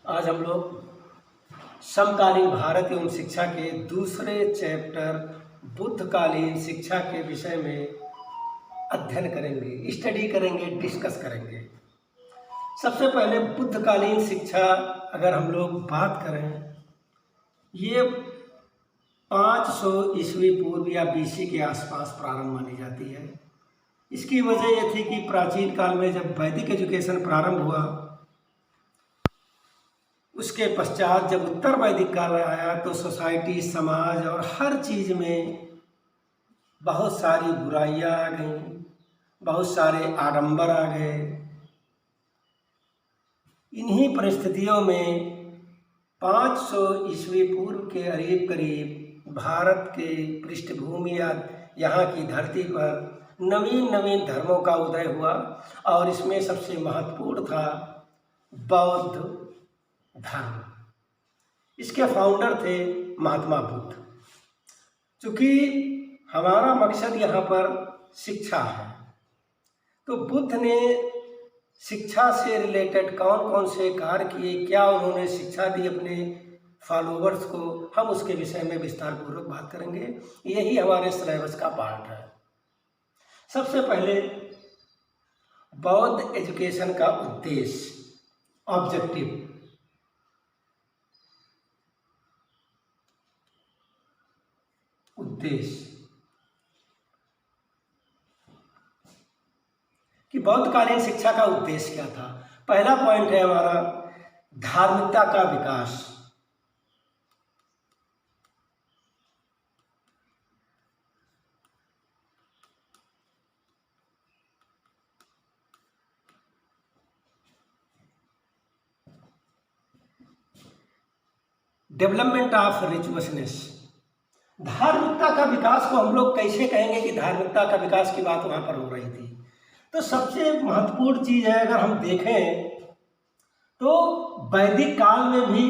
आज हम लोग समकालीन भारत एवं शिक्षा के दूसरे चैप्टर बुद्धकालीन शिक्षा के विषय में अध्ययन करेंगे, स्टडी करेंगे, डिस्कस करेंगे। सबसे पहले बुद्धकालीन शिक्षा अगर हम लोग बात करें, ये 500 ईस्वी पूर्व या बीसी के आसपास प्रारंभ मानी जाती है। इसकी वजह यह थी कि प्राचीन काल में जब वैदिक एजुकेशन प्रारंभ हुआ, उसके पश्चात जब उत्तर वैदिक काल आया तो सोसाइटी, समाज और हर चीज़ में बहुत सारी बुराइयां आ गईं, बहुत सारे आडंबर आ गए। इन्हीं परिस्थितियों में 500 ईस्वी पूर्व के करीब भारत के पृष्ठभूमि या यहाँ की धरती पर नवीन नवीन धर्मों का उदय हुआ और इसमें सबसे महत्वपूर्ण था बौद्ध धर्म। इसके फाउंडर थे महात्मा बुद्ध। चूँकि हमारा मकसद यहाँ पर शिक्षा है, तो बुद्ध ने शिक्षा से रिलेटेड कौन कौन से कार्य किए, क्या उन्होंने शिक्षा दी अपने फॉलोवर्स को, हम उसके विषय में विस्तार पूर्वक बात करेंगे। यही हमारे सिलेबस का पार्ट है। सबसे पहले बौद्ध एजुकेशन का उद्देश्य, ऑब्जेक्टिव। कि बौद्धकालीन शिक्षा का उद्देश्य क्या था। पहला पॉइंट है हमारा धार्मिकता का विकास। Development of रिचुअसनेस। धार्मिकता का विकास को हम लोग कैसे कहेंगे कि धार्मिकता का विकास की बात वहां पर हो रही थी। तो सबसे महत्वपूर्ण चीज है, अगर हम देखें तो वैदिक काल में भी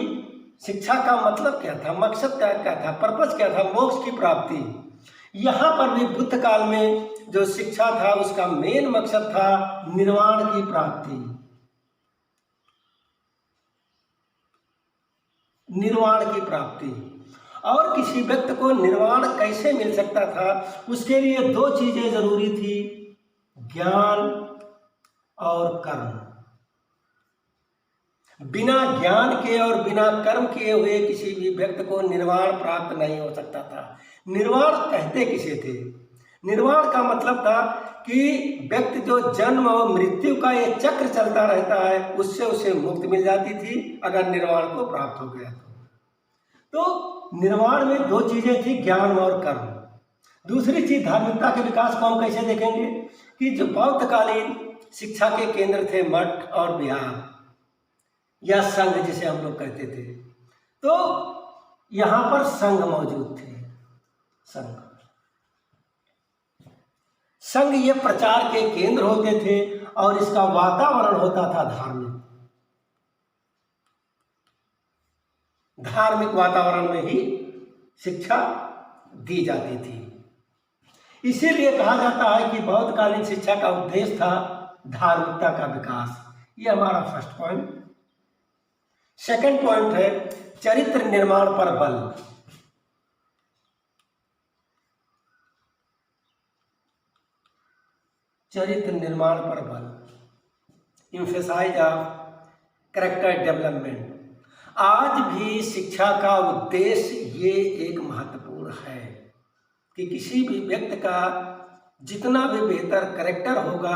शिक्षा का मतलब क्या था, मकसद क्या था, पर्पस क्या था, मोक्ष की प्राप्ति। यहाँ पर भी बुद्ध काल में जो शिक्षा था उसका मेन मकसद था निर्वाण की प्राप्ति। निर्वाण की प्राप्ति। और किसी व्यक्ति को निर्वाण कैसे मिल सकता था, उसके लिए दो चीजें जरूरी थी, ज्ञान और कर्म। बिना ज्ञान के और बिना कर्म किए हुए किसी भी व्यक्ति को निर्वाण प्राप्त नहीं हो सकता था। निर्वाण कहते किसे थे? निर्वाण का मतलब था कि व्यक्ति जो जन्म और मृत्यु का ये चक्र चलता रहता है, उससे उसे मुक्ति मिल जाती थी अगर निर्वाण को प्राप्त हो गया तो निर्वाण में दो चीजें थी, ज्ञान और कर्म। दूसरी चीज धार्मिकता के विकास को हम कैसे देखेंगे कि जो बौद्धकालीन शिक्षा के केंद्र थे मठ और विहार या संघ जिसे हम लोग कहते थे, तो यहाँ पर संघ मौजूद थे। संघ ये प्रचार के केंद्र होते थे और इसका वातावरण होता था धार्मिक वातावरण में ही शिक्षा दी जाती थी। इसीलिए कहा जाता है कि बौद्धकालीन शिक्षा का उद्देश्य था धार्मिकता का विकास। ये हमारा फर्स्ट पॉइंट। सेकंड पॉइंट है चरित्र निर्माण पर बल। चरित्र निर्माण पर बल, एम्फेसाइज ऑफ कैरेक्टर डेवलपमेंट। आज भी शिक्षा का उद्देश्य ये एक महत्वपूर्ण है कि किसी भी व्यक्ति का जितना भी बेहतर कैरेक्टर होगा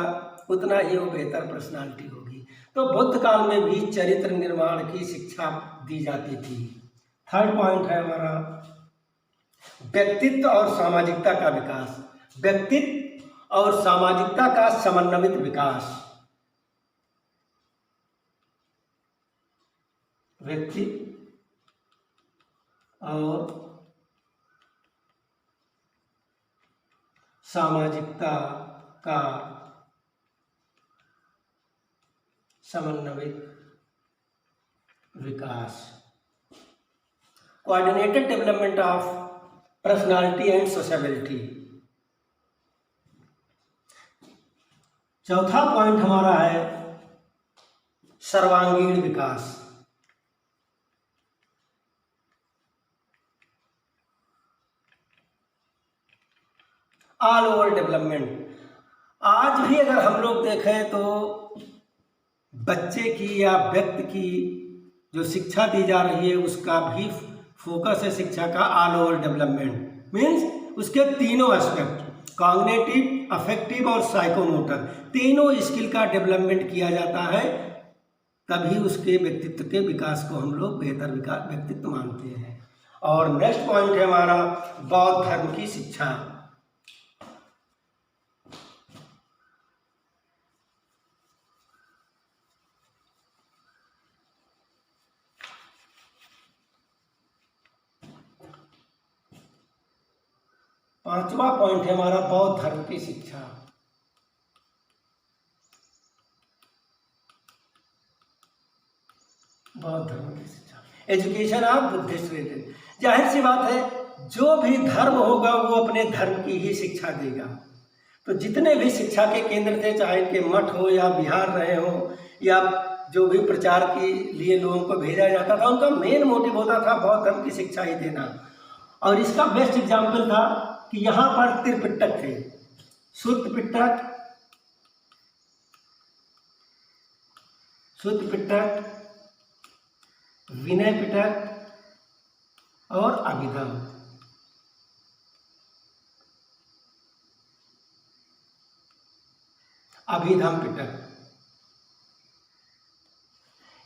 उतना ही वो बेहतर पर्सनालिटी होगी। तो बुद्ध काल में भी चरित्र निर्माण की शिक्षा दी जाती थी। थर्ड पॉइंट है हमारा व्यक्तित्व और सामाजिकता का विकास। व्यक्तित्व और सामाजिकता का समन्वित विकास। व्यक्तित्व और सामाजिकता का समन्वित विकास। Coordinated development of personality and sociability. चौथा पॉइंट हमारा है सर्वांगीण विकास। All over development. आज भी अगर हम लोग देखें तो बच्चे की या व्यक्ति की जो शिक्षा दी जा रही है उसका भी फोकस है शिक्षा का ऑल ओवर डेवलपमेंट। मीन्स उसके तीनों एस्पेक्ट कॉग्निटिव, अफेक्टिव और साइकोमोटर, तीनों स्किल का डेवलपमेंट किया जाता है, तभी उसके व्यक्तित्व के विकास को हम लोग बेहतर व्यक्तित्व मानते हैं। और नेक्स्ट पॉइंट है हमारा बौद्ध धर्म की शिक्षा। पांचवा पॉइंट है हमारा बौद्ध धर्म की शिक्षा। बौद्ध धर्म की शिक्षा, एजुकेशन ऑफ बुद्धिस्ट रिलीजन। जाहिर सी बात है, जो भी धर्म होगा वो अपने धर्म की ही शिक्षा देगा। तो जितने भी शिक्षा के केंद्र थे, चाहे इनके मठ हो या बिहार रहे हो या जो भी प्रचार के लिए लोगों को भेजा जाता था, उनका मेन मोटिव होता था बौद्ध धर्म की शिक्षा ही देना। और इसका बेस्ट एग्जाम्पल था कि यहाँ पर त्रिपिटक थे, शुद्ध पिटक, विनय पिटक और अभिधम। पिटक,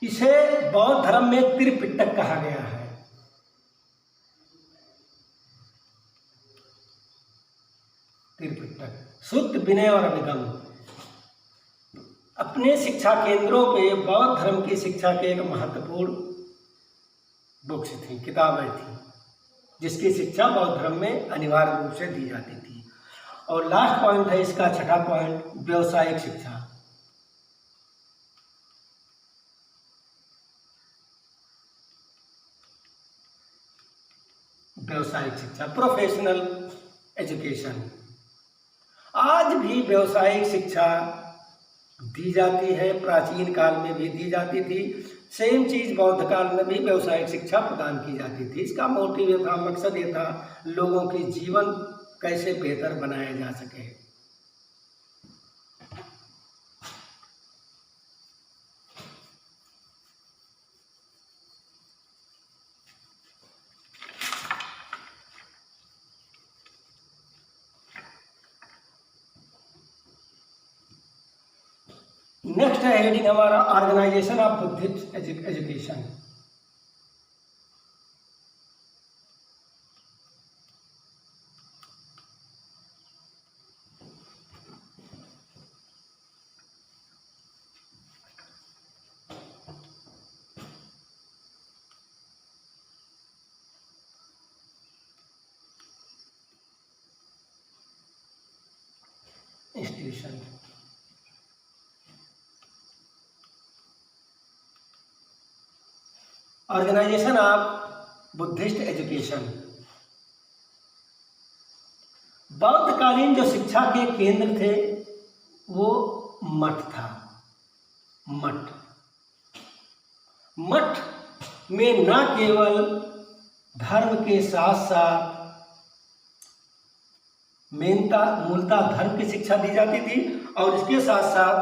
इसे बौद्ध धर्म में त्रिपिटक कहा गया है। त्रिपिटक, शुद्ध, विनय और अभिधम अपने शिक्षा केंद्रों पे बौद्ध धर्म की शिक्षा के एक महत्वपूर्ण बुक्स थी, किताबें थी, जिसकी शिक्षा बौद्ध धर्म में अनिवार्य रूप से दी जाती थी। और लास्ट पॉइंट है इसका, छठा पॉइंट, व्यावसायिक शिक्षा। व्यावसायिक शिक्षा, प्रोफेशनल एजुकेशन। आज भी व्यावसायिक शिक्षा दी जाती है, प्राचीन काल में भी दी जाती थी। सेम चीज बौद्ध काल में भी व्यावसायिक शिक्षा प्रदान की जाती थी। इसका मोटिव ये था, मकसद ये था, लोगों की जीवन कैसे बेहतर बनाया जा सके। नेक्स्ट है हेडिंग हमारा organisation of Buddhist education. Institution, organisation of Buddhist education. बौद्धकालीन जो शिक्षा के केंद्र थे वो मठ था। मठ में न केवल धर्म के साथ साथ मूलतः धर्म की शिक्षा दी जाती थी और इसके साथ साथ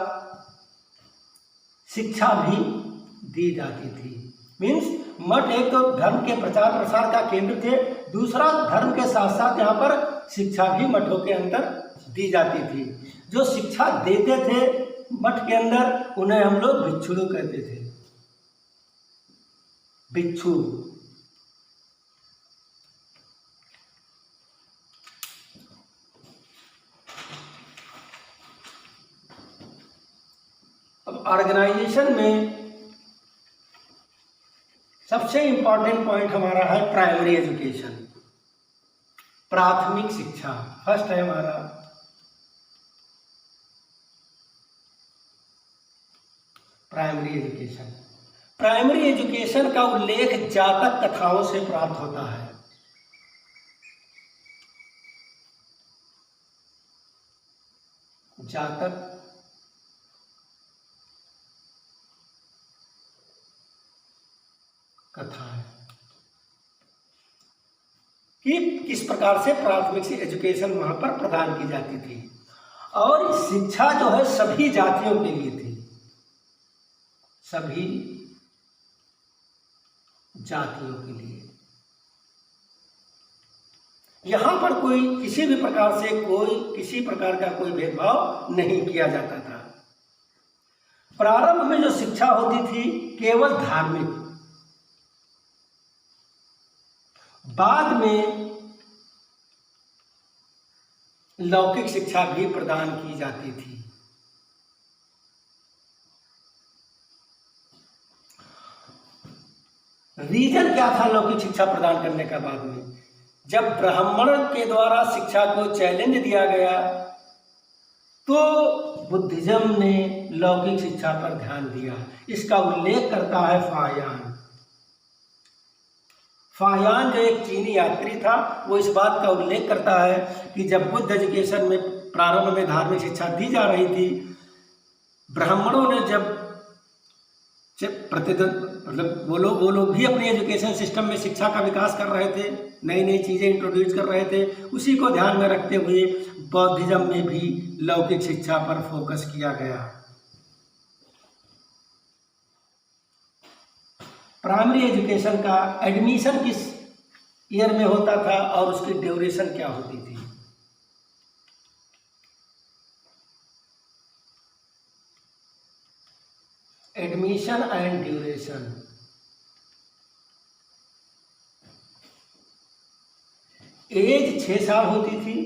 शिक्षा भी दी जाती थी। मीन्स मठ एक तो धर्म के प्रचार प्रसार का केंद्र थे, दूसरा धर्म के साथ साथ यहाँ पर शिक्षा भी मठों के अंदर दी जाती थी। जो शिक्षा देते थे मठ के अंदर उन्हें हम लोग भिक्षुणी कहते थे। भिक्षु, अब ऑर्गेनाइजेशन में सबसे इंपॉर्टेंट पॉइंट हमारा है प्राइमरी एजुकेशन, प्राथमिक शिक्षा। फर्स्ट है हमारा प्राइमरी एजुकेशन। प्राइमरी एजुकेशन का उल्लेख जातक कथाओं से प्राप्त होता है। जातक कथा है। कि किस प्रकार से प्राथमिक से एजुकेशन वहाँ पर प्रदान की जाती थी। और शिक्षा जो है सभी जातियों के लिए थी, सभी जातियों के लिए। यहाँ पर कोई किसी भी प्रकार से किसी प्रकार का कोई भेदभाव नहीं किया जाता था। प्रारंभ में जो शिक्षा होती थी केवल धार्मिक, बाद में लौकिक शिक्षा भी प्रदान की जाती थी। रीजन क्या था लौकिक शिक्षा प्रदान करने का? बाद में जब ब्राह्मण के द्वारा शिक्षा को चैलेंज दिया गया तो बुद्धिज्म ने लौकिक शिक्षा पर ध्यान दिया। इसका उल्लेख करता है फाहियान जो एक चीनी यात्री था, वो इस बात का उल्लेख करता है कि जब बुद्ध एजुकेशन में प्रारंभ में धार्मिक शिक्षा दी जा रही थी, ब्राह्मणों ने जब प्रतिदिन मतलब वो लोग भी अपनी एजुकेशन सिस्टम में शिक्षा का विकास कर रहे थे, नई नई चीज़ें इंट्रोड्यूस कर रहे थे, उसी को ध्यान में रखते हुए बौद्धिज्म में भी लौकिक शिक्षा पर फोकस किया गया। प्राइमरी एजुकेशन का एडमिशन किस ईयर में होता था और उसकी ड्यूरेशन क्या होती थी? Admission and duration. एज 6 साल होती थी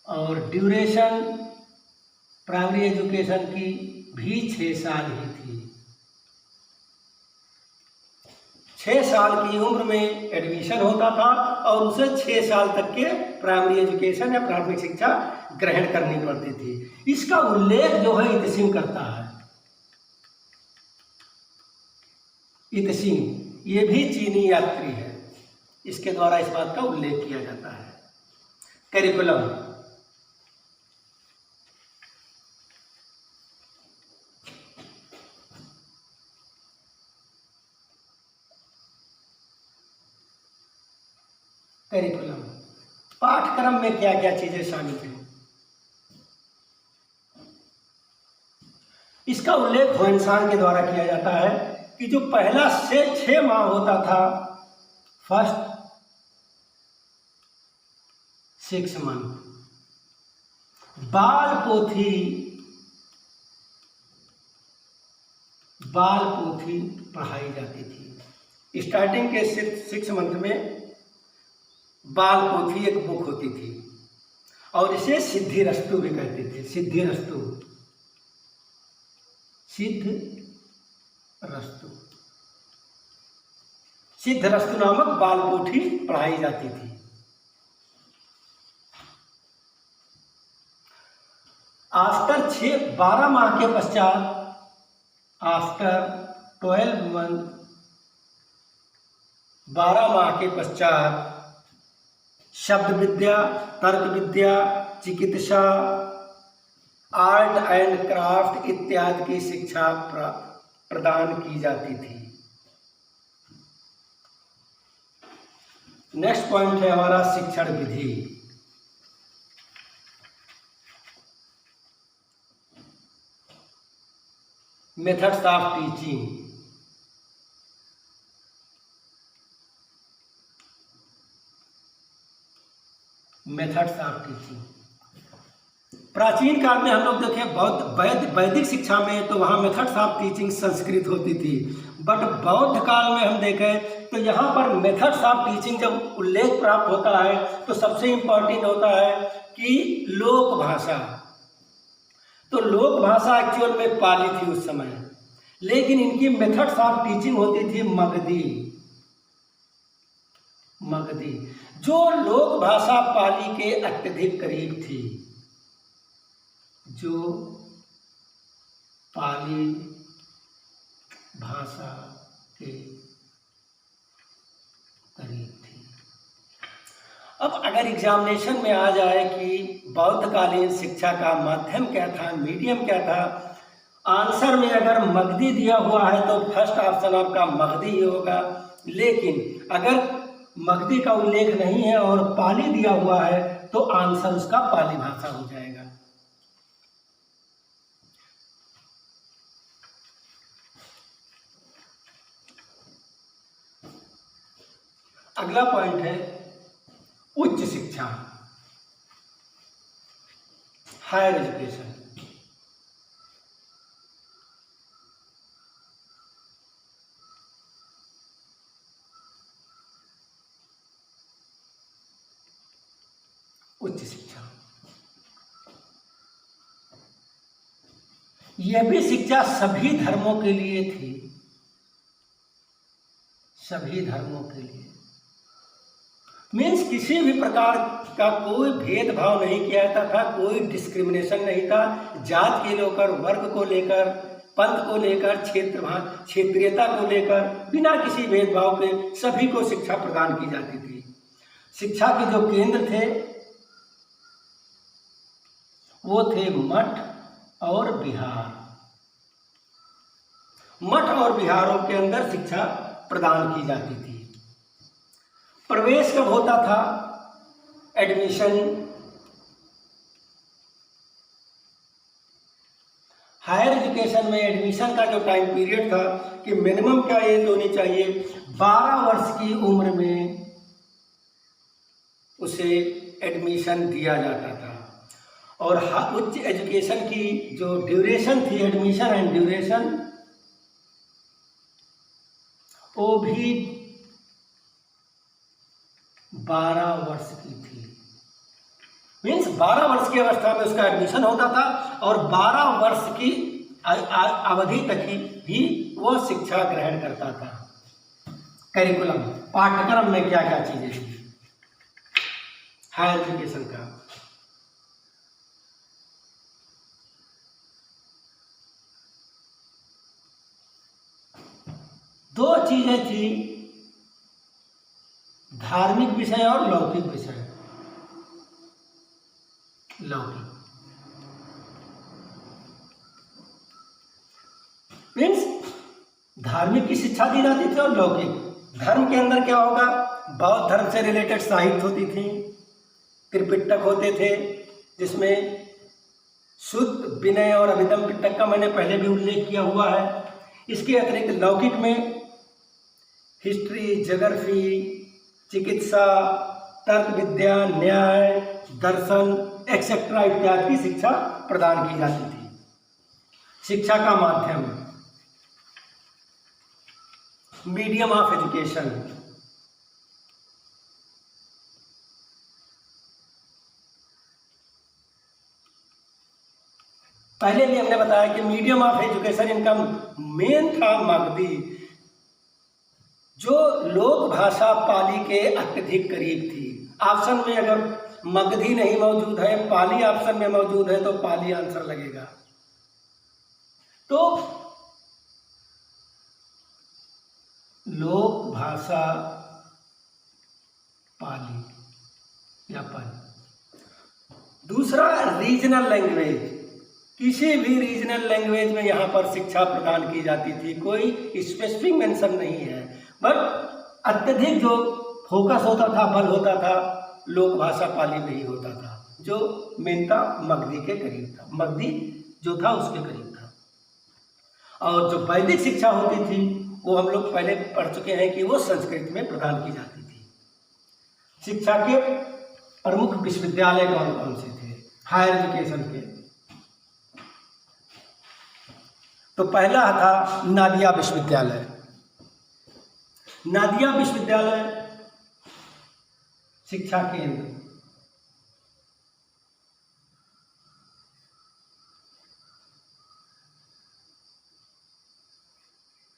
और ड्यूरेशन प्राइमरी एजुकेशन की भी 6 साल ही थी। 6 साल की उम्र में एडमिशन होता था और उसे 6 साल तक के प्राइमरी एजुकेशन या प्राथमिक शिक्षा ग्रहण करनी पड़ती थी। इसका उल्लेख जो है इतसिंग करता है। इतसिंग ये भी चीनी यात्री है, इसके द्वारा इस बात का उल्लेख किया जाता है। करिकुलम, पाठ्यक्रम में क्या क्या चीजें शामिल हैं, इसका उल्लेख होएनसांग के द्वारा किया जाता है कि जो पहला से 6 माह होता था, फर्स्ट 6 मंथ, बाल पोथी पढ़ाई जाती थी। स्टार्टिंग के 6 मंथ में बाल पोथी एक बुक होती थी और इसे सिद्धिरस्तु भी कहते थे। सिद्धरस्तु नामक बाल पोथी पढ़ाई जाती थी। आफ्टर 12 माह के पश्चात, आफ्टर 12 मंथ, 12 माह के पश्चात शब्द विद्या, तर्क विद्या, चिकित्सा, आर्ट एंड क्राफ्ट इत्यादि की शिक्षा प्रदान की जाती थी। नेक्स्ट पॉइंट है हमारा शिक्षण विधि। Methods of teaching. Methods of teaching, प्राचीन काल में हम लोग देखें वैदिक शिक्षा में तो वहाँ मेथड्स ऑफ टीचिंग संस्कृत होती थी, बट बौद्ध काल में हम देखें तो यहाँ पर मेथड्स ऑफ टीचिंग जब उल्लेख प्राप्त होता है तो सबसे इम्पोर्टेंट होता है कि लोक भाषा। तो लोक भाषा एक्चुअल में पाली थी उस समय, लेकिन इनकी मेथड्स ऑफ टीचिंग होती थी मगधी, जो लोक भाषा पाली के अत्यधिक करीब थी, जो पाली भाषा के करीब थी। अब अगर एग्जामिनेशन में आ जाए कि बौद्धकालीन शिक्षा का माध्यम क्या था, मीडियम क्या था, आंसर में अगर मगधी दिया हुआ है तो फर्स्ट ऑप्शन आपका मगधी ही होगा। लेकिन अगर मगधी का उल्लेख नहीं है और पाली दिया हुआ है तो आंसर उसका पाली भाषा हो जाएगा। अगला पॉइंट है उच्च शिक्षा, हायर एजुकेशन। उच्च शिक्षा, यह भी शिक्षा सभी धर्मों के लिए थी, सभी धर्मों के लिए। मीन्स किसी भी प्रकार का कोई भेदभाव नहीं किया जाता था, कोई डिस्क्रिमिनेशन नहीं था, जात के लेकर, वर्ग को लेकर, पंथ को लेकर, क्षेत्रीयता को लेकर, बिना किसी भेदभाव के सभी को शिक्षा प्रदान की जाती थी। शिक्षा के जो केंद्र थे वो थे मठ और विहार। मठ और विहारों के अंदर शिक्षा प्रदान की जाती थी। प्रवेश कब होता था? एडमिशन, हायर एजुकेशन में एडमिशन का जो टाइम पीरियड था कि मिनिमम क्या एज होनी चाहिए, 12 वर्ष की उम्र में उसे एडमिशन दिया जाता था। और उच्च एजुकेशन की जो ड्यूरेशन थी, एडमिशन एंड ड्यूरेशन, वो भी 12 वर्ष की थी। मीन्स 12 वर्ष की अवस्था में उसका एडमिशन होता था और 12 वर्ष की अवधि तक ही वो शिक्षा ग्रहण करता था। करिकुलम, पाठ्यक्रम में क्या क्या चीजें थी हायर एजुकेशन का। दो चीजें थी, धार्मिक विषय और लौकिक विषय। लौकिक मीन्स धार्मिक की शिक्षा दी जाती थी और लौकिक। धर्म के अंदर क्या होगा? बौद्ध धर्म से रिलेटेड साहित्य होती थी, त्रिपिटक होते थे जिसमें शुद्ध, विनय और अभिधम पिटक का मैंने पहले भी उल्लेख किया हुआ है। इसके अतिरिक्त लौकिक में हिस्ट्री, ज्योग्राफी, चिकित्सा, तर्क विद्या, न्याय, दर्शन एक्सेट्रा इत्यादि की शिक्षा प्रदान की जाती थी। शिक्षा का माध्यम, मीडियम ऑफ एजुकेशन, पहले भी हमने बताया कि मीडियम ऑफ एजुकेशन इनका मेन था मगधी, जो लोक भाषा पाली के अत्यधिक करीब थी। ऑप्शन में अगर मगधी नहीं मौजूद है, पाली ऑप्शन में मौजूद है तो पाली आंसर लगेगा। तो लोक भाषा पाली या पाली। दूसरा, रीजनल लैंग्वेज, किसी भी रीजनल लैंग्वेज में यहाँ पर शिक्षा प्रदान की जाती थी, कोई स्पेसिफिक मेंशन नहीं है, बट अत्यधिक जो फोकस होता था, बल होता था, लोक भाषा पाली में ही होता था, जो मेनता मगधी के करीब था, मगधी जो था उसके करीब था। और जो वैदिक शिक्षा होती थी वो हम लोग पहले पढ़ चुके हैं कि वो संस्कृत में प्रदान की जाती थी। शिक्षा के प्रमुख विश्वविद्यालय कौन कौन से थे हायर एजुकेशन के? तो पहला था नादिया विश्वविद्यालय। नादिया विश्वविद्यालय शिक्षा केंद्र,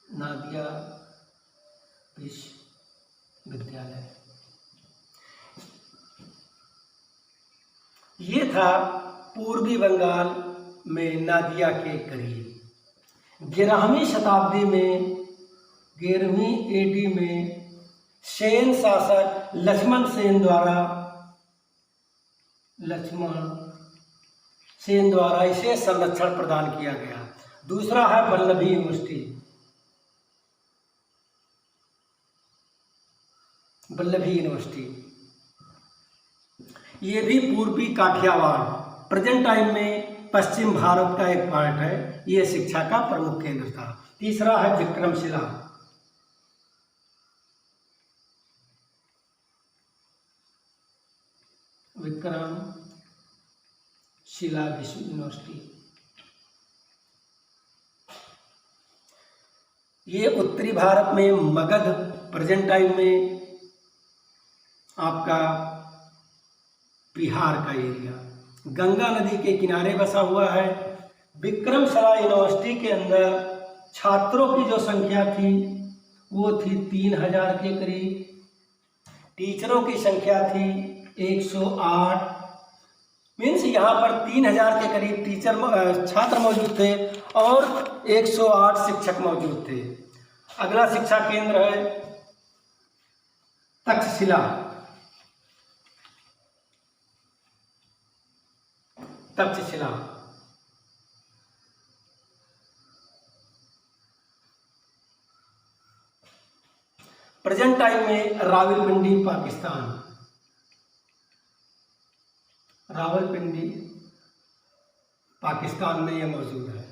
नादिया विश्वविद्यालय, ये था पूर्वी बंगाल में नादिया के करीब। 11वीं शताब्दी में, 11वीं AD में सेन शासक लक्ष्मण सेन द्वारा इसे संरक्षण प्रदान किया गया। दूसरा है वल्लभी यूनिवर्सिटी। वल्लभी यूनिवर्सिटी। ये भी पूर्वी काठियावाड़, प्रेजेंट टाइम में पश्चिम भारत का एक पार्ट है। ये शिक्षा का प्रमुख केंद्र था। तीसरा है विक्रमशिला। विक्रमशिला विश्व यूनिवर्सिटी, ये उत्तरी भारत में मगध, प्रेजेंट टाइम में आपका बिहार का एरिया, गंगा नदी के किनारे बसा हुआ है। विक्रमशिला यूनिवर्सिटी के अंदर छात्रों की जो संख्या थी वो थी 3000 के करीब। टीचरों की संख्या थी 108। मीन्स यहाँ पर 3000 के करीब छात्र मौजूद थे और 108 शिक्षक मौजूद थे। अगला शिक्षा केंद्र है तक्षशिला। तक्षशिला प्रेजेंट टाइम में रावलपिंडी, पाकिस्तान। रावलपिंडी पाकिस्तान में यह मौजूद है।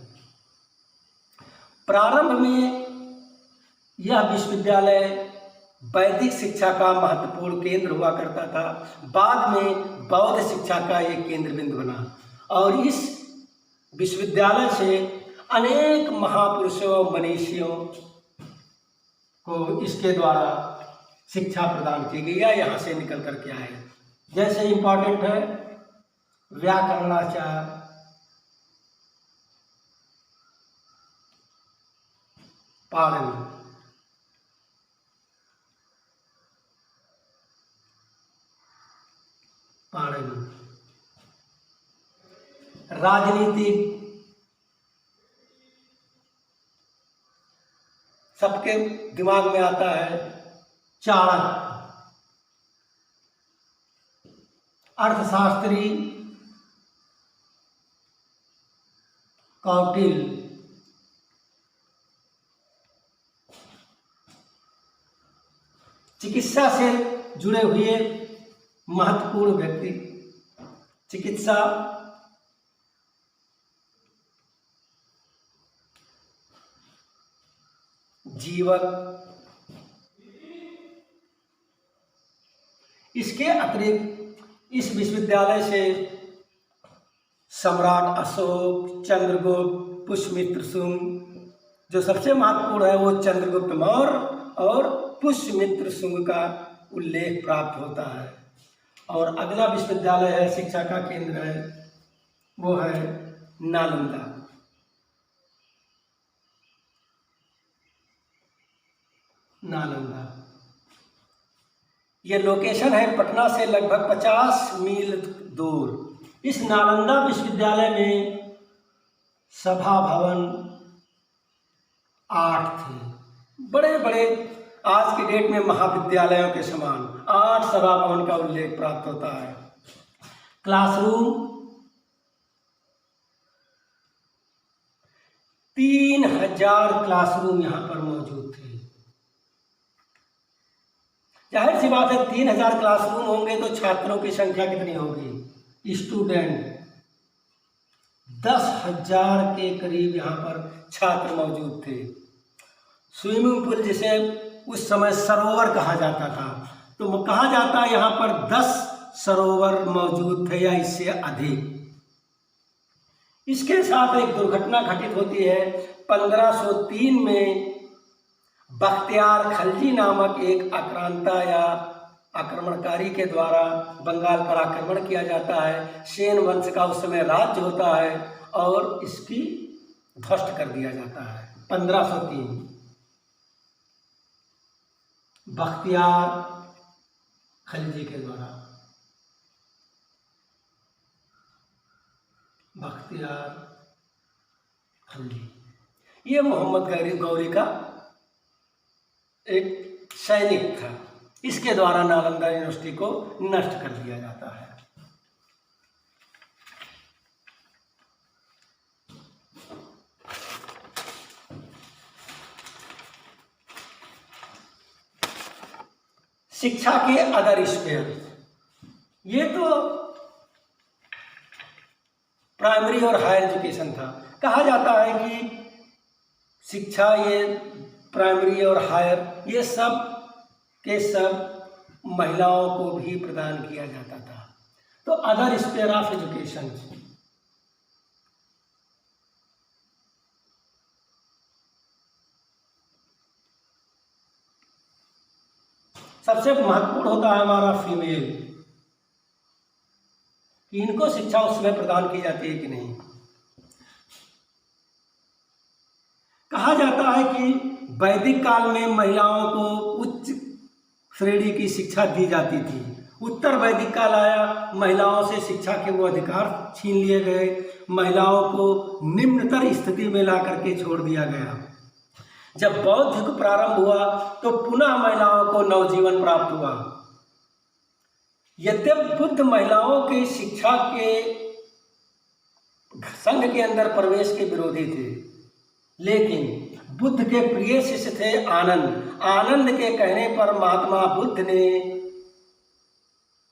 प्रारंभ में यह विश्वविद्यालय वैदिक शिक्षा का महत्वपूर्ण केंद्र हुआ करता था। बाद में बौद्ध शिक्षा का एक केंद्र बिंदु बना और इस विश्वविद्यालय से अनेक महापुरुषों मनीषियों को इसके द्वारा शिक्षा प्रदान की गई या यहाँ से निकल करके आए। जैसे इम्पॉर्टेंट है व्याकरणाचार्य, पाणिनि, राजनीतिक, सबके दिमाग में आता है चाणक्य, अर्थशास्त्री कौटिल्य, चिकित्सा से जुड़े हुए महत्वपूर्ण व्यक्ति, चिकित्सा जीवक। इसके अतिरिक्त इस विश्वविद्यालय से सम्राट अशोक, चंद्रगुप्त, पुष्यमित्र शुंग, जो सबसे महत्वपूर्ण है वो चंद्रगुप्त मौर्य और पुष्यमित्र शुंग का उल्लेख प्राप्त होता है। और अगला विश्वविद्यालय है, शिक्षा का केंद्र है, वो है नालंदा। नालंदा ये लोकेशन है पटना से लगभग 50 मील दूर। इस नालंदा विश्वविद्यालय में सभा भवन 8 थे, बड़े बड़े, आज के डेट में महाविद्यालयों के समान 8 सभा भवन का उल्लेख प्राप्त होता है। क्लासरूम 3000 क्लासरूम यहाँ पर मौजूद थे। जाहिर सी बात है 3000 क्लासरूम होंगे तो छात्रों की संख्या कितनी होगी? स्टूडेंट 10,000 के करीब यहाँ पर छात्र मौजूद थे। स्विमिंग पूल जिसे उस समय सरोवर कहा जाता था, तो कहा जाता है यहाँ पर 10 सरोवर मौजूद थे या इससे अधिक। इसके साथ एक दुर्घटना घटित होती है 1503 में। बख्तियार खलजी नामक एक आक्रांता या आक्रमणकारी के द्वारा बंगाल पर आक्रमण किया जाता है। सेन वंश का उस समय राज्य होता है और इसकी ध्वस्त कर दिया जाता है 1503। बख्तियार खलजी के द्वारा। बख्तियार खलजी ये मोहम्मद गौरी का एक सैनिक था। इसके द्वारा नालंदा यूनिवर्सिटी को नष्ट कर दिया जाता है। शिक्षा के अदर स्फीयर, ये तो प्राइमरी और हायर एजुकेशन था। कहा जाता है कि शिक्षा, ये प्राइमरी और हायर, ये सब के सब महिलाओं को भी प्रदान किया जाता था। तो अदर स्फीयर ऑफ एजुकेशन, सबसे महत्वपूर्ण होता है हमारा फीमेल, कि इनको शिक्षा उस समय प्रदान की जाती है कि नहीं। कहा जाता है कि वैदिक काल में महिलाओं को उच्च श्रेणी की शिक्षा दी जाती थी। उत्तर वैदिक काल आया, महिलाओं से शिक्षा के वो अधिकार छीन लिए गए, महिलाओं को निम्नतर स्थिति में ला करके छोड़ दिया गया। जब बौद्ध युग प्रारंभ हुआ तो पुनः महिलाओं को नवजीवन प्राप्त हुआ। यद्यपि बुद्ध महिलाओं की शिक्षा के संघ के अंदर प्रवेश के विरोधी थे, लेकिन बुद्ध के प्रिय शिष्य थे आनंद। आनंद के कहने पर महात्मा बुद्ध ने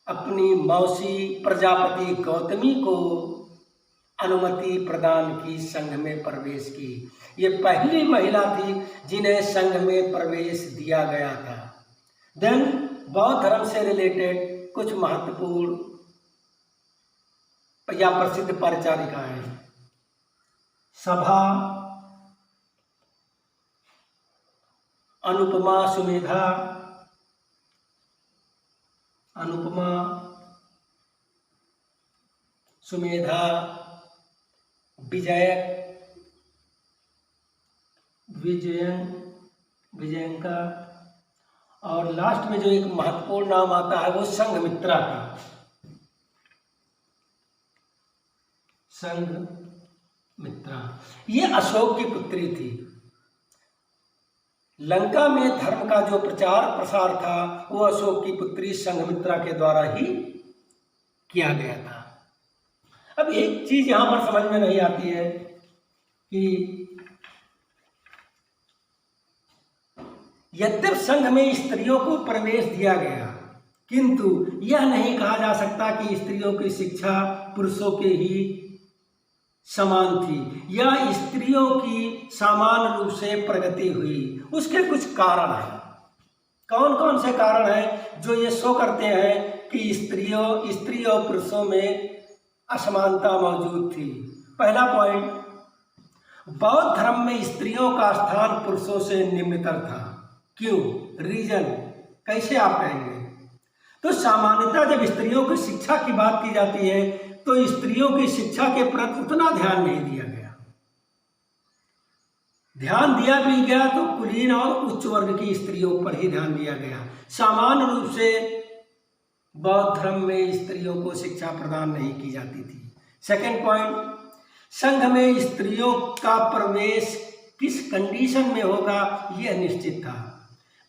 अपनी मौसी प्रजापति गौतमी को अनुमति प्रदान की, संघ में प्रवेश की। ये पहली महिला थी जिन्हें संघ में प्रवेश दिया गया था। देन बौद्ध धर्म से रिलेटेड कुछ महत्वपूर्ण या प्रसिद्ध परिचारिकाएं, सभा, अनुपमा सुमेधा, अनुपमा सुमेधा, विजयंका, और लास्ट में जो एक महत्वपूर्ण नाम आता है वो संघमित्रा का। संघमित्रा ये अशोक की पुत्री थी। लंका में धर्म का जो प्रचार प्रसार था वो अशोक की पुत्री संघमित्रा के द्वारा ही किया गया था। अब एक चीज यहां पर समझ में नहीं आती है कि यद्यप संघ में स्त्रियों को प्रवेश दिया गया, किंतु यह नहीं कहा जा सकता कि स्त्रियों की शिक्षा पुरुषों के ही समान थी या स्त्रियों की समान रूप से प्रगति हुई। उसके कुछ कारण हैं। कौन कौन से कारण हैं जो ये शो करते हैं कि स्त्री और पुरुषों में असमानता मौजूद थी। पहला पॉइंट, बौद्ध धर्म में स्त्रियों का स्थान पुरुषों से निम्नतर था। क्यों? रीजन कैसे आप कहेंगे? तो सामान्यतः जब स्त्रियों की शिक्षा की बात की जाती है तो स्त्रियों की शिक्षा के प्रति उतना ध्यान नहीं दिया गया। ध्यान दिया भी गया तो कुलीन और उच्च वर्ग की स्त्रियों पर ही ध्यान दिया गया। सामान्य रूप से बौद्ध धर्म में स्त्रियों को शिक्षा प्रदान नहीं की जाती थी। सेकंड पॉइंट, संघ में स्त्रियों का प्रवेश किस कंडीशन में होगा यह निश्चित था।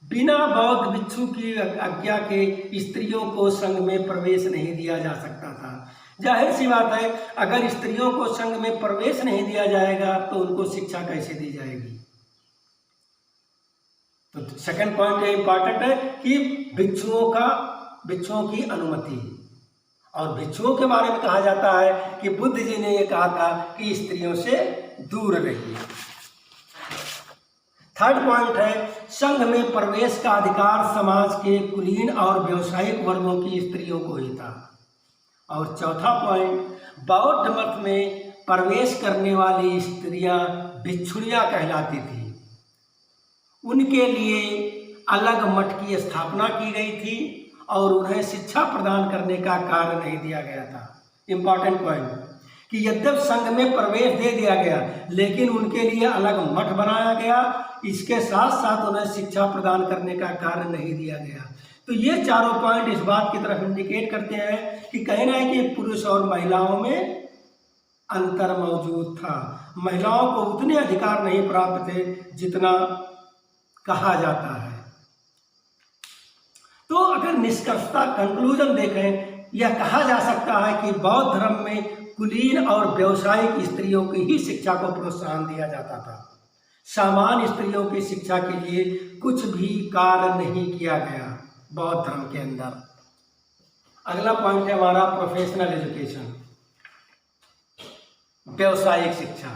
बिना बौद्ध भिक्षु की आज्ञा के स्त्रियों को संघ में प्रवेश नहीं दिया जा सकता था। जाहिर सी बात है, अगर स्त्रियों को संघ में प्रवेश नहीं दिया जाएगा तो उनको शिक्षा कैसे दी जाएगी। तो सेकंड पॉइंट ये इंपॉर्टेंट है कि भिक्षुओं की अनुमति, और भिक्षुओं के बारे में कहा जाता है कि बुद्ध जी ने यह कहा था कि स्त्रियों से दूर रहिए। थर्ड पॉइंट है, संघ में प्रवेश का अधिकार समाज के कुलीन और व्यावसायिक वर्गों की स्त्रियों को ही था। और चौथा पॉइंट, बौद्ध मत में प्रवेश करने वाली स्त्रियां भिक्षुणियां कहलाती थी। उनके लिए अलग मठ की स्थापना की गई थी और उन्हें शिक्षा प्रदान करने का कार्य नहीं दिया गया था। इंपॉर्टेंट पॉइंट कि यद्यपि संघ में प्रवेश दे दिया गया लेकिन उनके लिए अलग मठ बनाया गया, इसके साथ साथ उन्हें शिक्षा प्रदान करने का कार्य नहीं दिया गया। तो ये चारों पॉइंट इस बात की तरफ इंडिकेट करते हैं कि कहना है कि पुरुष और महिलाओं में अंतर मौजूद था। महिलाओं को उतने अधिकार नहीं प्राप्त थे जितना कहा जाता है। तो अगर निष्कर्षता कंक्लूजन देखें, यह कहा जा सकता है कि बौद्ध धर्म में कुलीन और व्यावसायिक स्त्रियों की ही शिक्षा को प्रोत्साहन दिया जाता था। सामान्य स्त्रियों की शिक्षा के लिए कुछ भी कार्य नहीं किया गया। बौद्ध धर्म के अंदर। अगला पॉइंट है हमारा प्रोफेशनल एजुकेशन, व्यवसायिक शिक्षा।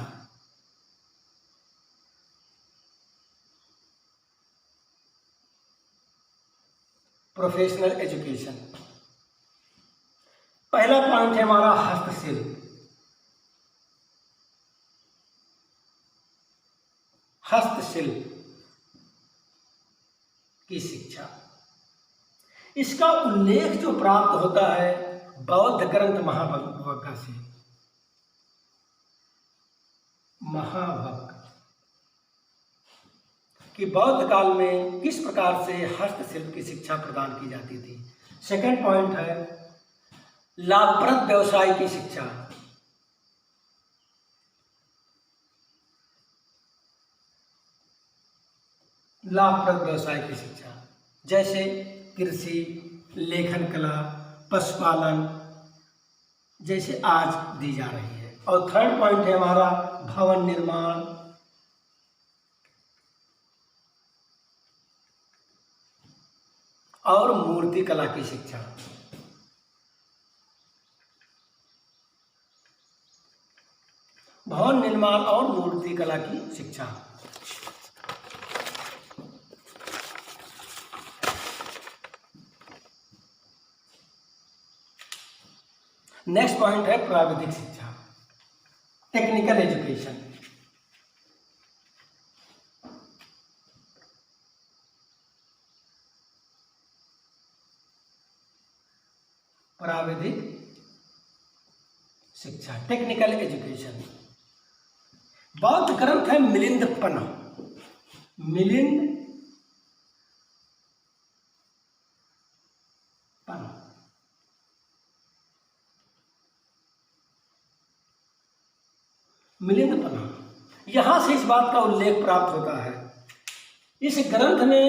प्रोफेशनल एजुकेशन, पहला पॉइंट है हमारा हस्तशिल्प। हस्तशिल्प की शिक्षा, इसका उल्लेख जो प्राप्त होता है बौद्ध ग्रंथ महावग्ग से। महावग्ग कि बौद्ध काल में किस प्रकार से हस्तशिल्प की शिक्षा प्रदान की जाती थी। सेकंड पॉइंट है लाभप्रद व्यवसाय की शिक्षा। लाभप्रद व्यवसाय की शिक्षा जैसे कृषि, लेखन कला, पशुपालन जैसे आज दी जा रही है। और थर्ड पॉइंट है हमारा भवन निर्माण, और मूर्ति कला की शिक्षा। भवन निर्माण और मूर्ति कला की शिक्षा। नेक्स्ट पॉइंट है प्राविधिक शिक्षा, टेक्निकल एजुकेशन। प्राविधिक शिक्षा, टेक्निकल एजुकेशन। बौद्ध ग्रंथ है मिलिंदपना। मिलिंदपना, यहां से इस बात का उल्लेख प्राप्त होता है। इस ग्रंथ में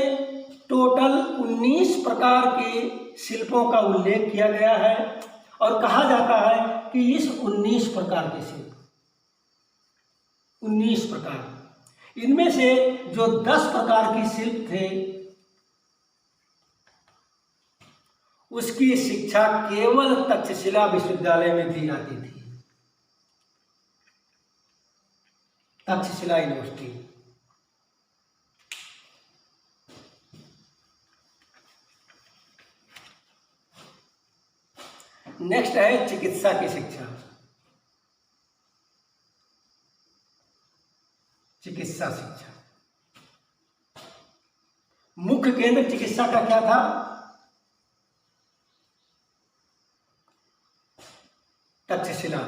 टोटल 19 प्रकार के शिल्पों का उल्लेख किया गया है और कहा जाता है कि इस 19 प्रकार के शिल्प, 19 प्रकार, इनमें से जो 10 प्रकार के शिल्प थे उसकी शिक्षा केवल तक्षशिला विश्वविद्यालय में दी जाती थी। तक्षशिला यूनिवर्सिटी। नेक्स्ट है चिकित्सा की शिक्षा। चिकित्सा शिक्षा, मुख्य केंद्र चिकित्सा का क्या था? तक्षशिला।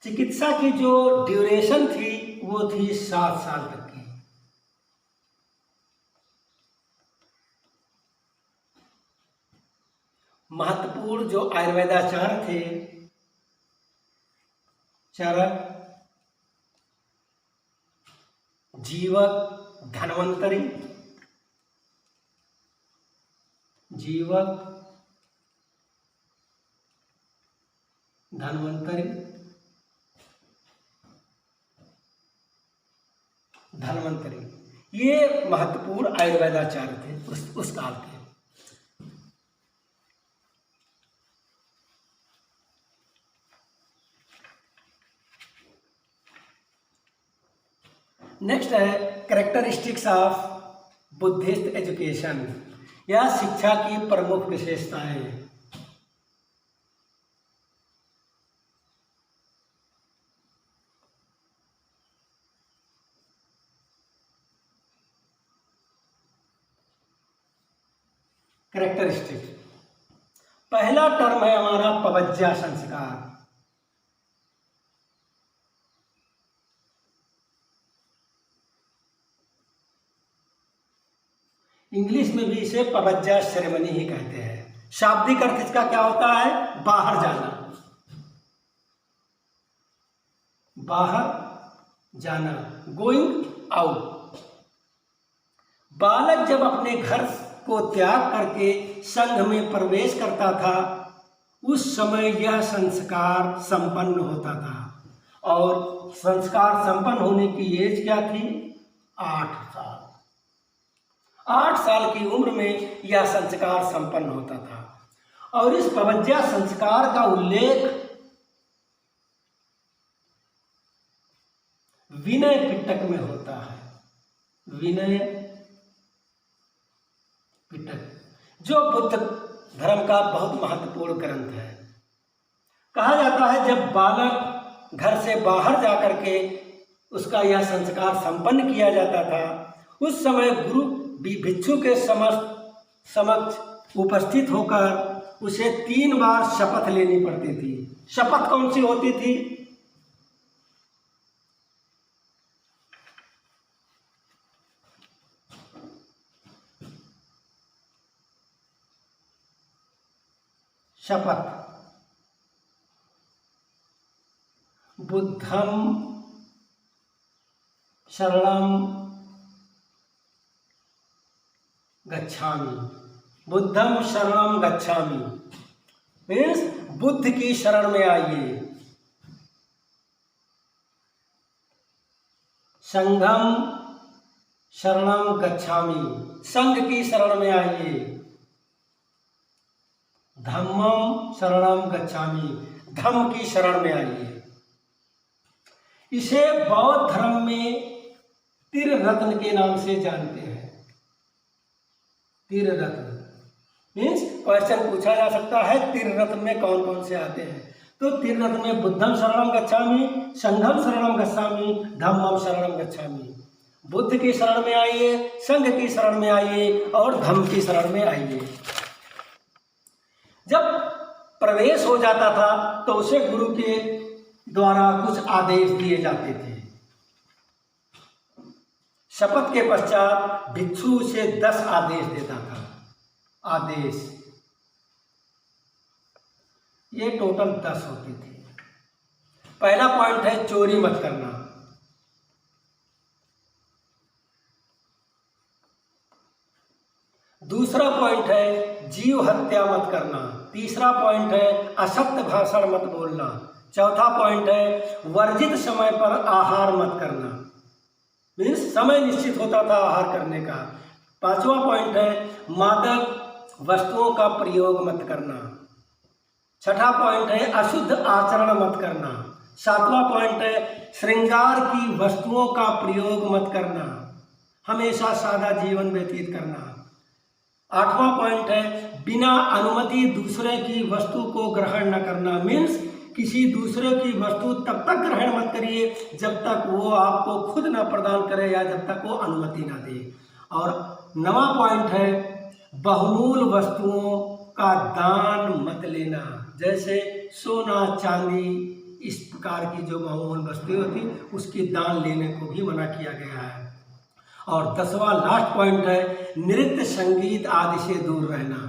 चिकित्सा की जो ड्यूरेशन थी वो थी 7 साल तक की। महत्वपूर्ण जो आयुर्वेदाचार्य थे, चरक, जीवक, धन्वंतरी, धन्वंतरी, ये महत्वपूर्ण आयुर्वेदाचार्य थे उस काल के। नेक्स्ट है कैरेक्टरिस्टिक्स ऑफ बुद्धिस्ट एजुकेशन, या शिक्षा की प्रमुख विशेषताएं। कैरेक्टरिस्टिक्स, पहला टर्म है हमारा पवज्जा संस्कार। इंग्लिश में भी इसे पवज्जा सेरेमनी ही कहते हैं। शाब्दिक अर्थ इसका क्या होता है? बाहर जाना, बाहर जाना, गोइंग आउट। बालक जब अपने घर को त्याग करके संघ में प्रवेश करता था उस समय यह संस्कार संपन्न होता था। और संस्कार संपन्न होने की एज क्या थी? 8 साल। 8 साल की उम्र में यह संस्कार संपन्न होता था। और इस पवज्या संस्कार का उल्लेख विनय पिटक में होता है। विनय पिटक जो बुद्ध धर्म का बहुत महत्वपूर्ण ग्रंथ है। कहा जाता है जब बालक घर से बाहर जाकर के उसका यह संस्कार संपन्न किया जाता था, उस समय गुरु भिक्षु के समक्ष उपस्थित होकर उसे 3 बार शपथ लेनी पड़ती थी। शपथ कौन सी होती थी? शपथ बुद्धम शरणम गच्छामि। बुद्धम शरणम गच्छामि मीन्स बुद्ध की शरण में आइए। संघम शरणम गच्छामि, संघ की शरण में आइए। धम्मम शरणम गच्छामि, धम्म की शरण में आइए। इसे बौद्ध धर्म में त्रिरत्न के नाम से जानते हैं। त्रिरत्न मीन्स क्वेश्चन पूछा जा सकता है त्रिरत्न में कौन कौन से आते हैं। तो त्रिरत्न में बुद्धम शरणम गच्छामि, संघम शरणम गच्छामि, धम्मम शरणम गच्छामि। बुद्ध की शरण में आइए, संघ की शरण में आइए और धम्म की शरण में आइए। जब प्रवेश हो जाता था तो उसे गुरु के द्वारा कुछ आदेश दिए जाते थे। शपथ के पश्चात भिक्षु उसे 10 आदेश देता था। आदेश ये टोटल 10 होते थे। पहला पॉइंट है चोरी मत करना। दूसरा पॉइंट है जीव हत्या मत करना। तीसरा पॉइंट है असत्य भाषण मत बोलना। चौथा पॉइंट है वर्जित समय पर आहार मत करना, मीन्स समय निश्चित होता था आहार करने का। पांचवा पॉइंट है मादक वस्तुओं का प्रयोग मत करना। छठा पॉइंट है अशुद्ध आचरण मत करना। सातवां पॉइंट है श्रृंगार की वस्तुओं का प्रयोग मत करना, हमेशा सादा जीवन व्यतीत करना। आठवां पॉइंट है बिना अनुमति दूसरे की वस्तु को ग्रहण न करना, मीन्स किसी दूसरे की वस्तु तब तक ग्रहण मत करिए जब तक वो आपको खुद न प्रदान करे या जब तक वो अनुमति ना दे। और 9वां पॉइंट है बहुमूल्य वस्तुओं का दान मत लेना, जैसे सोना चांदी इस प्रकार की जो बहुमूल्य वस्तुएं होती उसकी दान लेने को भी मना किया गया है। और 10वां लास्ट पॉइंट है नृत्य संगीत आदि से दूर रहना।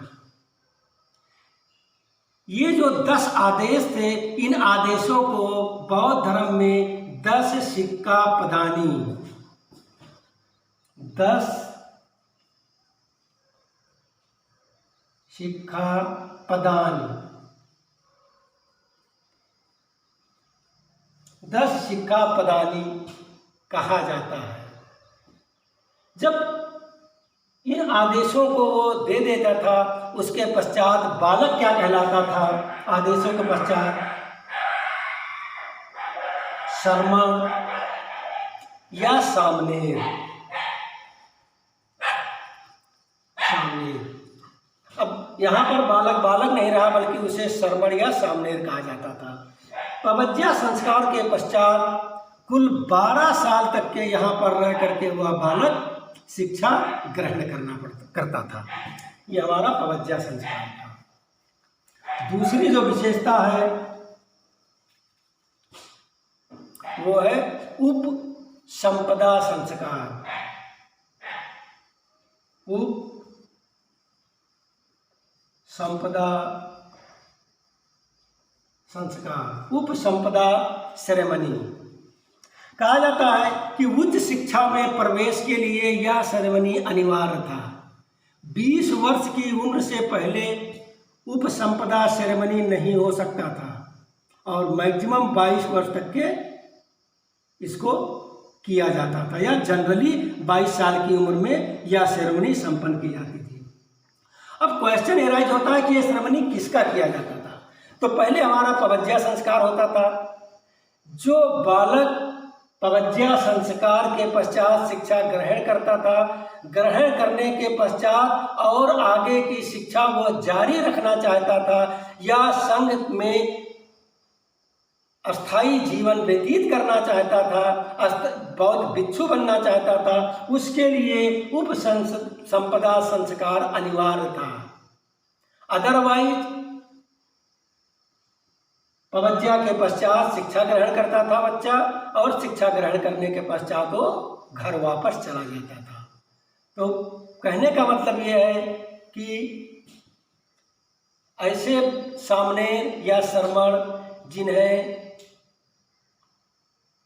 ये जो 10 आदेश थे, इन आदेशों को बौद्ध धर्म में 10 सिक्का पदानी, 10 सिक्का पदानी, 10 सिक्का पदानी कहा जाता है। जब इन आदेशों को वो दे देता था उसके पश्चात बालक क्या कहलाता था? आदेशों के पश्चात शर्मा या सामनेर। अब यहाँ पर बालक बालक नहीं रहा बल्कि उसे शर्मण या सामनेर कहा जाता था। पवज्या संस्कार के पश्चात कुल 12 साल तक के यहाँ पर रह करके वह बालक शिक्षा ग्रहण करता था। ये हमारा पवज्या संस्कार था। दूसरी जो विशेषता है वो है उप संपदा संस्कार। उप संपदा संस्कार, उप संपदा सेरेमनी। कहा जाता है कि उच्च शिक्षा में प्रवेश के लिए यह सेरेमनी अनिवार्य था। 20 वर्ष की उम्र से पहले उपसंपदा सेरेमनी नहीं हो सकता था और मैक्सिमम 22 वर्ष तक के इसको किया जाता था, या जनरली 22 साल की उम्र में यह सेरेमनी संपन्न की जाती थी। अब क्वेश्चन एराइज होता है कि यह सेरेमनी किसका किया जाता था। तो पहले हमारा पवज्या संस्कार होता था। जो बालक पवज्या संस्कार के पश्चात शिक्षा ग्रहण करता था, ग्रहण करने के पश्चात और आगे की शिक्षा वो जारी रखना चाहता था या संघ में अस्थाई जीवन व्यतीत करना चाहता था, बौद्ध भिक्षु बनना चाहता था, उसके लिए उप संपदा संस्कार अनिवार्य था। अदरवाइज पवज्या के पश्चात शिक्षा ग्रहण करता था बच्चा, और शिक्षा ग्रहण करने के पश्चात वो घर वापस चला जाता था। तो कहने का मतलब यह है कि ऐसे सामने या श्रमण जिन्हें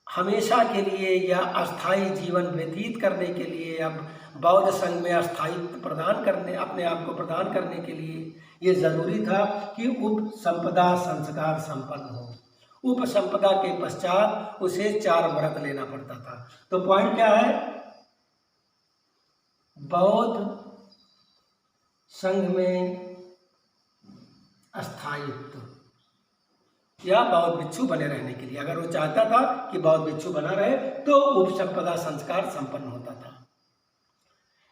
हमेशा के लिए या अस्थाई जीवन व्यतीत करने के लिए या बौद्ध संघ में अस्थायित्व प्रदान करने, अपने आप को प्रदान करने के लिए ये जरूरी था कि उप संपदा संस्कार संपन्न हो। उप संपदा के पश्चात उसे 4 व्रत लेना पड़ता था। तो पॉइंट क्या है, बौद्ध संघ में अस्थायित्व या बौद्ध भिक्षु बने रहने के लिए, अगर वो चाहता था कि बौद्ध भिक्षु बना रहे तो उप संपदा संस्कार संपन्न होता था।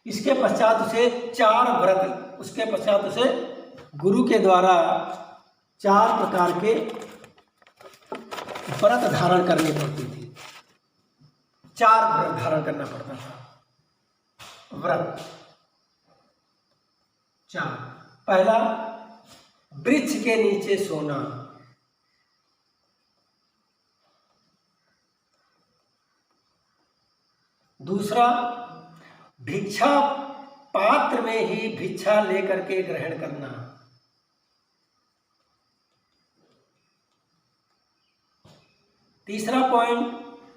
इसके पश्चात उसे 4 व्रत, उसके पश्चात उसे गुरु के द्वारा 4 प्रकार के व्रत धारण करनी पड़ती थी। 4 व्रत धारण करना पड़ता था। व्रत 4। पहला, वृक्ष के नीचे सोना। दूसरा, भिक्षा पात्र में ही भिक्षा लेकर के ग्रहण करना। तीसरा पॉइंट,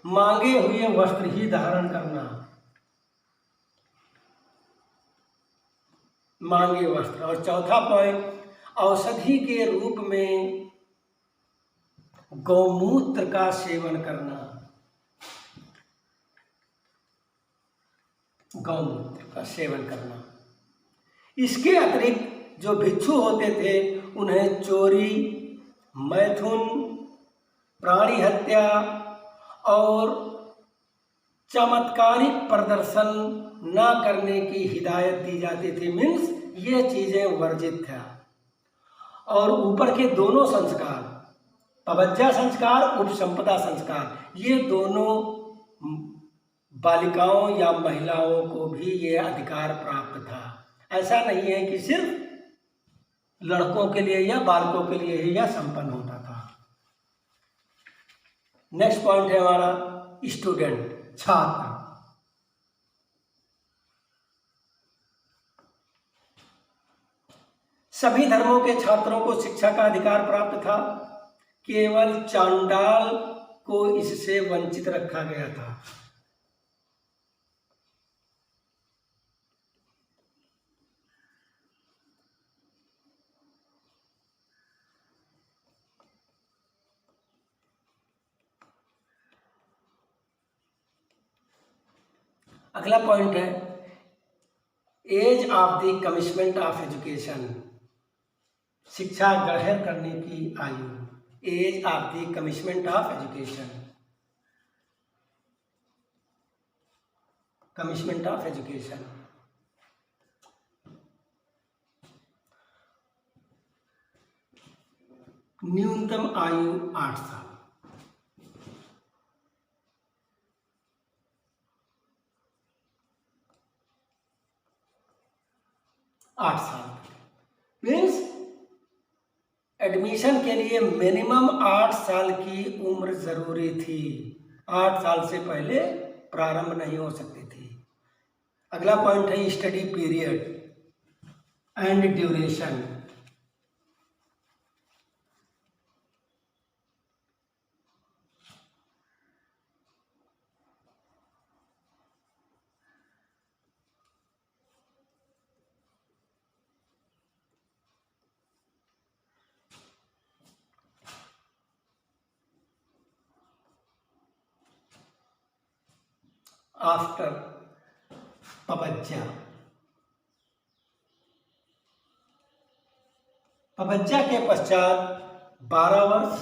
मांगे हुए वस्त्र ही धारण करना। मांगे वस्त्र। और चौथा पॉइंट, औषधि के रूप में गौमूत्र का सेवन करना। गौमूत्र का सेवन करना। इसके अतिरिक्त जो भिक्षु होते थे उन्हें चोरी, मैथुन, प्राणी हत्या और चमत्कारिक प्रदर्शन न करने की हिदायत दी जाती थी। मीन्स ये चीजें वर्जित था। और ऊपर के दोनों संस्कार, पवज्या संस्कार, उपसंपदा संस्कार, ये दोनों बालिकाओं या महिलाओं को भी ये अधिकार प्राप्त था। ऐसा नहीं है कि सिर्फ लड़कों के लिए या बालकों के लिए ही यह संपन्न होता था। नेक्स्ट पॉइंट है हमारा स्टूडेंट, छात्र। सभी धर्मों के छात्रों को शिक्षा का अधिकार प्राप्त था। केवल चांडाल को इससे वंचित रखा गया था। अगला पॉइंट है age of the commitment of education. शिक्षा ग्रहण करने की आयु। Age of the commitment of education. Commitment of education. न्यूनतम आयु 8 साल। 8 साल मीन्स एडमिशन के लिए मिनिमम 8 साल की उम्र जरूरी थी। 8 साल से पहले प्रारंभ नहीं हो सकती थी। अगला पॉइंट है study period and duration. After Pabbajja. Pabbajja के पश्चात 12 वर्ष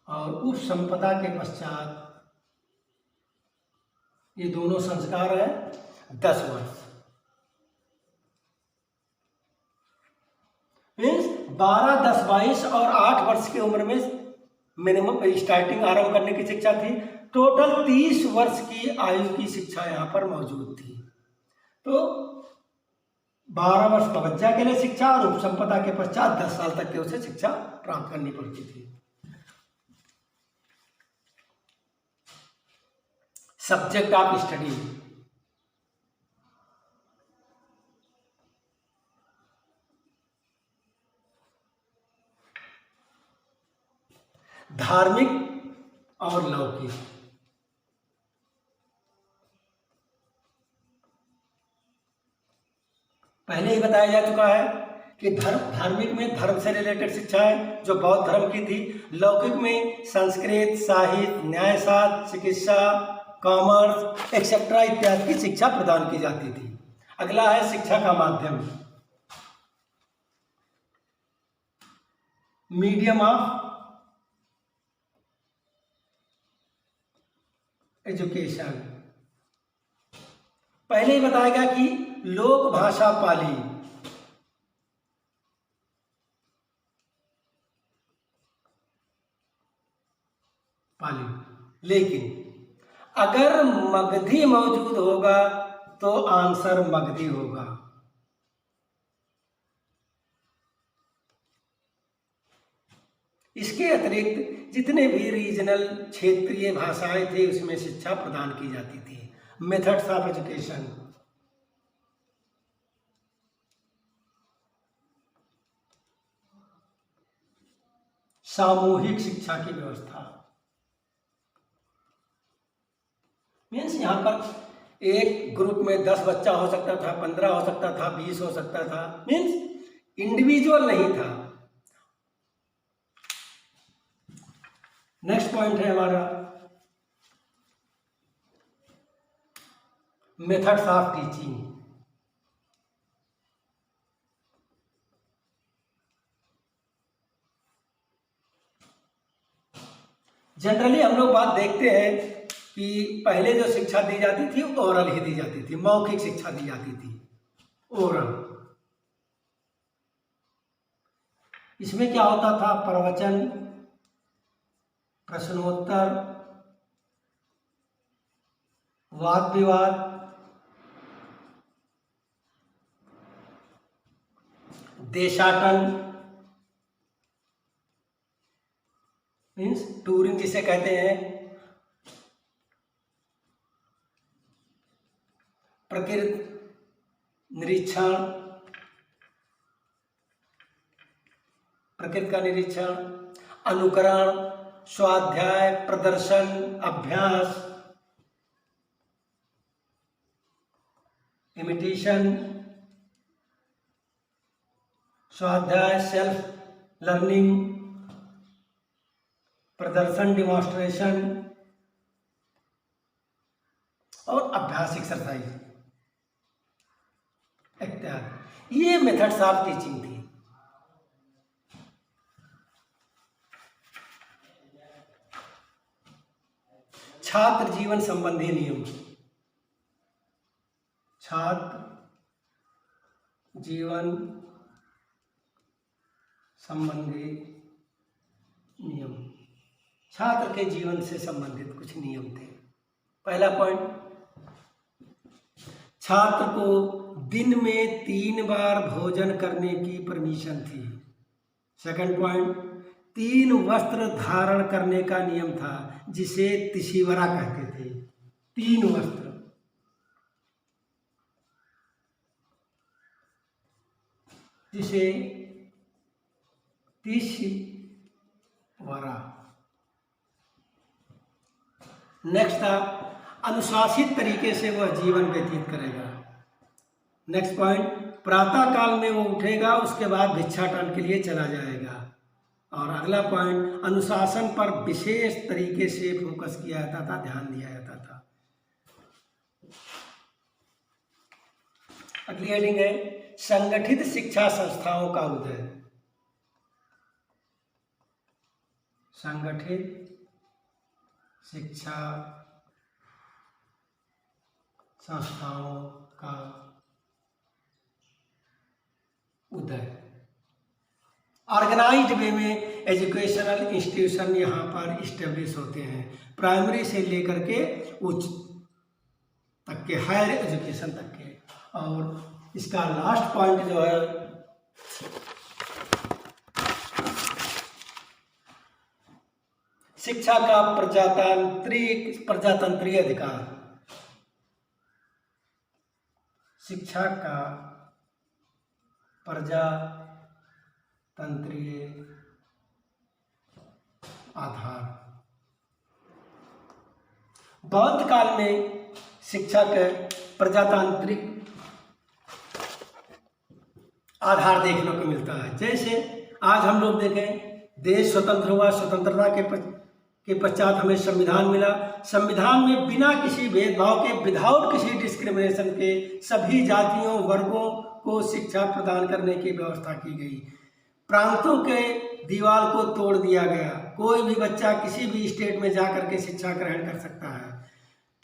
और उपसंपदा के पश्चात ये दोनों संस्कार है 10 वर्ष। मीन्स 12, 10, 22 और 8 वर्ष की उम्र में मिनिमम स्टार्टिंग आरंभ करने की शिक्षा थी। टोटल 30 वर्ष की आयु की शिक्षा यहाँ पर मौजूद थी। तो 12 वर्ष पपज्जा के लिए शिक्षा और उपसंपदा के पश्चात 10 साल तक के उसे शिक्षा प्राप्त करनी पड़ती थी। सब्जेक्ट ऑफ स्टडी, धार्मिक और लौकिक। पहले ही बताया जा चुका है कि धार्मिक में धर्म से रिलेटेड शिक्षा है जो बौद्ध धर्म की थी। लौकिक में संस्कृत, साहित्य, न्यायशास्त्र, चिकित्सा, कॉमर्स एक्सेट्रा इत्यादि की शिक्षा प्रदान की जाती थी। अगला है शिक्षा का माध्यम, मीडियम ऑफ एजुकेशन। पहले ही बताया गया कि लोक भाषा पाली, लेकिन अगर मगधी मौजूद होगा तो आंसर मगधी होगा। इसके अतिरिक्त जितने भी रीजनल क्षेत्रीय भाषाएं थे उसमें शिक्षा प्रदान की जाती थी। मेथड्स ऑफ एजुकेशन, सामूहिक शिक्षा की व्यवस्था। मीन्स यहाँ पर एक ग्रुप में 10 बच्चा हो सकता था, 15 हो सकता था, 20 हो सकता था। मीन्स इंडिविजुअल नहीं था। नेक्स्ट पॉइंट है हमारा मेथड्स ऑफ टीचिंग। जनरली हम लोग बात देखते हैं कि पहले जो शिक्षा दी जाती थी ओरल ही दी जाती थी, मौखिक शिक्षा दी जाती थी, ओरल। इसमें क्या होता था? प्रवचन, प्रश्नोत्तर, वाद विवाद, देशाटन मीन्स टूरिंग जिसे कहते हैं, प्रकृति निरीक्षण, प्रकृति का निरीक्षण, अनुकरण, स्वाध्याय, प्रदर्शन, अभ्यास, इमिटेशन, स्वाध्याय, सेल्फ लर्निंग, प्रदर्शन, डिमॉन्स्ट्रेशन और अभ्यास, एक्सरसाइज इत्यादि। ये मेथड्स ऑफ टीचिंग थी। छात्र जीवन संबंधी नियम, छात्र जीवन संबंधी नियम, छात्र के जीवन से संबंधित कुछ नियम थे। पहला पॉइंट, छात्र को दिन में 3 बार भोजन करने की परमिशन थी। सेकंड पॉइंट, 3 वस्त्र धारण करने का नियम था जिसे तिशिवरा कहते थे। 3 वस्त्र, जिसे तिशिवरा। नेक्स्ट था, अनुशासित तरीके से वह जीवन व्यतीत करेगा। नेक्स्ट पॉइंट, प्रातः काल में वो उठेगा, उसके बाद भिक्षाटन के लिए चला जाएगा। और अगला पॉइंट, अनुशासन पर विशेष तरीके से फोकस किया जाता था, ध्यान दिया जाता था। अगली हेडिंग है संगठित शिक्षा संस्थाओं का उदय। संगठित शिक्षा संस्थाओं का उदय। ऑर्गेनाइज्ड वे में एजुकेशनल इंस्टीट्यूशन यहाँ पर इस्टेब्लिश होते हैं, प्राइमरी से लेकर के उच्च तक के, हायर एजुकेशन तक के। और इसका लास्ट पॉइंट जो है शिक्षा का प्रजातंत्रीय अधिकार। शिक्षा का प्रजातंत्रीय आधार। बौद्ध काल में शिक्षा के प्रजातांत्रिक आधार देखने को मिलता है। जैसे आज हम लोग देखें, देश स्वतंत्र हुआ, स्वतंत्रता के पश्चात हमें संविधान मिला। संविधान में बिना किसी भेदभाव के, विदाउट किसी डिस्क्रिमिनेशन के, सभी जातियों वर्गों को शिक्षा प्रदान करने की व्यवस्था की गई। प्रांतों के दीवार को तोड़ दिया गया, कोई भी बच्चा किसी भी स्टेट में जाकर के शिक्षा ग्रहण कर सकता है।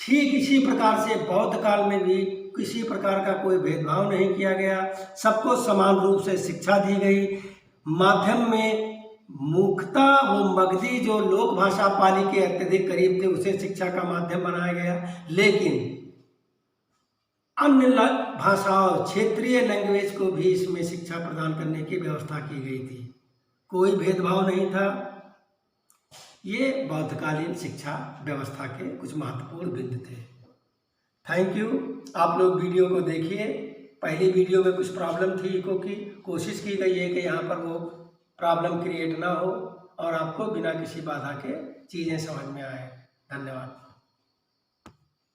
ठीक इसी प्रकार से बौद्ध काल में भी किसी प्रकार का कोई भेदभाव नहीं किया गया, सबको समान रूप से शिक्षा दी गई। माध्यम में मुख्यतः वो मगधी जो लोक भाषा पाली के अत्यधिक करीब थे, उसे शिक्षा का माध्यम बनाया गया। लेकिन अन्य भाषाओं, क्षेत्रीय लैंग्वेज को भी इसमें शिक्षा प्रदान करने की व्यवस्था की गई थी, कोई भेदभाव नहीं था। ये बौद्धकालीन शिक्षा व्यवस्था के कुछ महत्वपूर्ण बिंदु थे। Thank you. आप लोग वीडियो को देखिए। पहली वीडियो में कुछ प्रॉब्लम थी इको की, कोशिश की गई है कि यहाँ पर वो प्रॉब्लम क्रिएट ना हो और आपको बिना किसी बाधा के चीज़ें समझ में आए। धन्यवाद।